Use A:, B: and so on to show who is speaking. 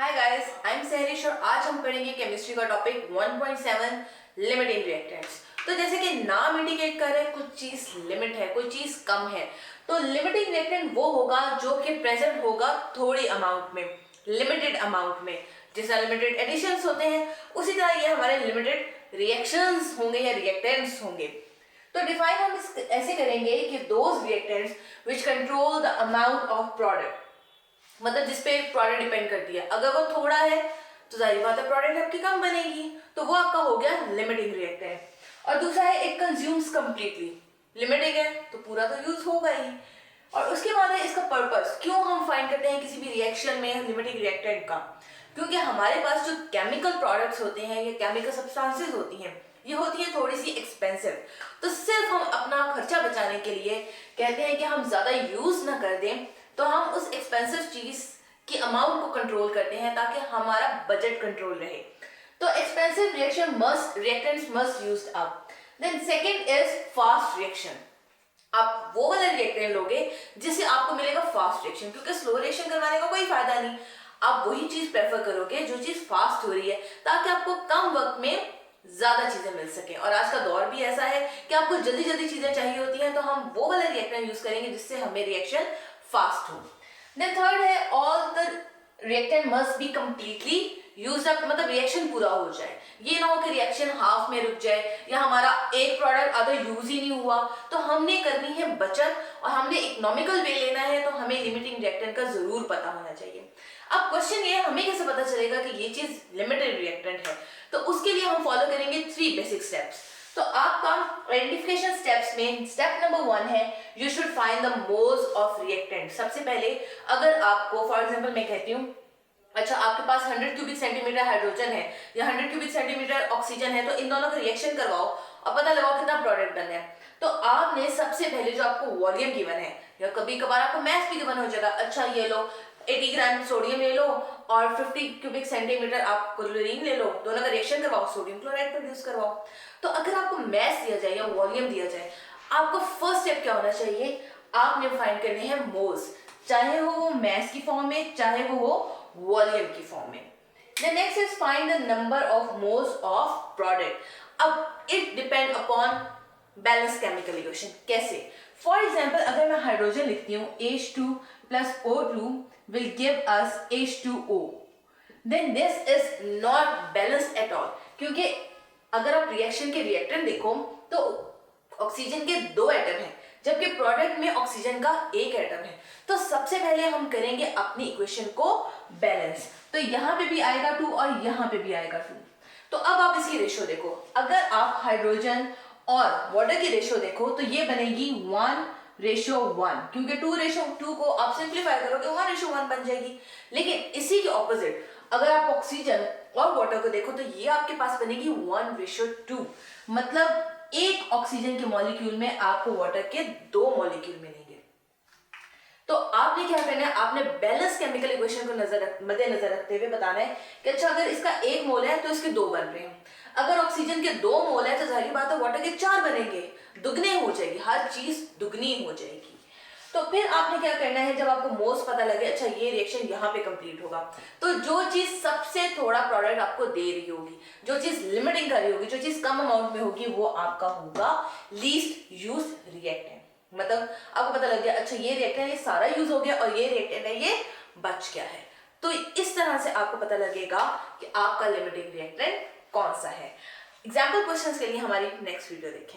A: Hi guys, I am Sahrish और आज हम पढ़ेंगे केमिस्ट्री का टॉपिक 1.7 लिमिटिंग रिएक्टेंट्स। तो जैसे कि नाम इंडिकेट कर रहे हैं, कुछ चीज लिमिट है, कोई चीज कम है। तो लिमिटिंग रिएक्टेंट वो होगा जो कि प्रेजेंट होगा थोड़ी अमाउंट में, लिमिटेड अमाउंट में। जैसा लिमिटेड एडिशंस होते हैं उसी तरह ये हमारे लिमिटेड रिएक्शंस होंगे या रिएक्टेंट्स होंगे। तो डिफाइन हम ऐसे करेंगे कि those reactants which control the amount of product, मतलब जिसपे प्रोडक्ट डिपेंड करती है। अगर वो थोड़ा है तो जाहिर बात है प्रोडक्ट आपकी कम बनेगी, तो वो आपका हो गया लिमिटिंग रिएक्टेंट। और दूसरा है इट कंज्यूम्स कंप्लीटली, लिमिटिंग है तो पूरा तो यूज होगा ही। और उसके बाद है इसका पर्पस, क्यों हम फाइंड करते हैं किसी भी रिएक्शन में लिमिटिंग रिएक्टेंट का, क्योंकि हमारे पास जो केमिकल प्रोडक्ट्स होते हैं या केमिकल सब्सटेंसेस होती हैं ये होती है थोड़ी सी एक्सपेंसिव। तो सिर्फ हम अपना खर्चा बचाने के लिए कहते हैं कि हम ज्यादा यूज ना कर दें, तो हम उस एक्सपेंसिव चीज की अमाउंट को कंट्रोल करते हैं ताकि हमारा बजट कंट्रोल रहे। तो expensive reactants must used up. Then second is fast reaction. आप वो वाला रिएक्टेंट लोगे जिससे आपको मिलेगा फास्ट रिएक्शन, क्योंकि स्लो रिएक्शन करवाने का कोई फायदा नहीं। आप वही चीज प्रेफर करोगे जो चीज फास्ट हो रही है, ताकि आपको कम वक्त में ज्यादा चीजें मिल सके। और आज का दौर भी ऐसा है कि आपको जल्दी जल्दी चीजें चाहिए होती हैं, तो हम वो वाला रिएक्टेंट यूज करेंगे जिससे हमें रिएक्शन फास्ट हो। देन थर्ड है all the reactant must be completely used up, मतलब रिएक्शन पूरा हो जाए। ये ना हो कि रिएक्शन हाफ में रुक जाए या हमारा एक प्रोडक्ट अदर यूज ही नहीं हुआ। तो हमने करनी है बचत और हमने इकोनॉमिकल वे लेना है, तो हमें लिमिटिंग रिएक्टेंट का जरूर पता होना चाहिए। अब क्वेश्चन ये है, हमें कैसे पता चलेगा कि ये चीज लिमिटेड रिएक्टेंट है? तो उसके लिए हम फॉलो करेंगे 3 बेसिक स्टेप्स। तो आपका आइडेंटिफिकेशन स्टेप्स में स्टेप नंबर 1 है you should find the moles of reactant. सबसे पहले अगर आपको फॉर एग्जांपल मैं कहती हूँ, अच्छा आपके पास 100 क्यूबिक सेंटीमीटर हाइड्रोजन है या 100 क्यूबिक सेंटीमीटर ऑक्सीजन है, तो इन दोनों का रिएक्शन करवाओ और पता लगाओ कितना प्रोडक्ट बन है। तो आपने सबसे पहले जो आपको वॉल्यूम गिवन है, या कभी कभार आपको मैथ भी गिवन हो जाएगा, अच्छा ये लो 80 ग्राम सोडियम ले लो और 50 क्यूबिक सेंटीमीटर आप क्लोरीन ले लो, दोनों का रिएक्शन करवाओ, सोडियम क्लोराइड प्रोड्यूस करवाओ। तो अगर आपको मैथ दिया जाए या वॉल्यूम दिया जाए, आपको फर्स्ट स्टेप क्या होना चाहिए? आपने फाइंड करने हैं मोल्स, चाहे वो मैथ की फॉर्म में चाहे वो हो वॉल्यूम की फॉर्म में। The next is find the number of moles of product. अब it depend upon balanced chemical equation। कैसे? For example, अगर मैं हाइड्रोजन लिखती हूँ H2 plus O2 will give us H2O, then this is not balanced at all। क्योंकि अगर आप reaction के रिएक्टेंट देखो तो ऑक्सीजन के 2 एटम हैं, जबकि प्रोडक्ट में ऑक्सीजन का 1 एटम है। तो सबसे पहले हम करेंगे अपनी इक्वेशन को बैलेंस। तो यहाँ पे भी आएगा 2 और यहाँ पे भी आएगा 2। तो अब आप इसकी रेशो देखो, अगर आप हाइड्रोजन और वाटर की रेशो देखो तो ये बनेगी 1:1, क्योंकि 2:2 को आप सिंप्लीफाई करोगे 1:1 बन जाएगी। लेकिन इसी के ऑपोजिट अगर आप ऑक्सीजन और वाटर को देखो तो ये आपके पास बनेगी 1:2, मतलब एक ऑक्सीजन के मॉलिक्यूल में आपको वाटर के 2 मॉलिक्यूल मिलेंगे। तो आपने क्या करना है, आपने बैलेंस केमिकल इक्वेशन को मद्देनजर रखते हुए बताना है कि अच्छा अगर इसका 1 मोल है तो इसके 2 बन रहे हैं, अगर ऑक्सीजन के 2 मोल है तो जाहिर बात है वाटर के 4 बनेंगे, दुगने हो जाएगी, हर चीज दुगनी हो जाएगी। तो फिर आपने क्या करना है, जब आपको मोल्स पता लगे अच्छा ये रिएक्शन यहाँ पे कंप्लीट होगा, तो जो चीज सबसे थोड़ा प्रोडक्ट आपको दे रही होगी, जो चीज लिमिटिंग कर रही होगी, जो चीज कम अमाउंट में होगी, वो आपका होगा लीस्ट यूज रिएक्टेंट। मतलब आपको पता लग गया अच्छा ये रिएक्टेंट ये सारा यूज हो गया और ये रिएक्टेंट है ये बच गया है। तो इस तरह से आपको पता लगेगा कि आपका लिमिटिंग रिएक्टेंट कौन सा है। एग्जाम्पल क्वेश्चंस के लिए हमारी नेक्स्ट वीडियो देखें।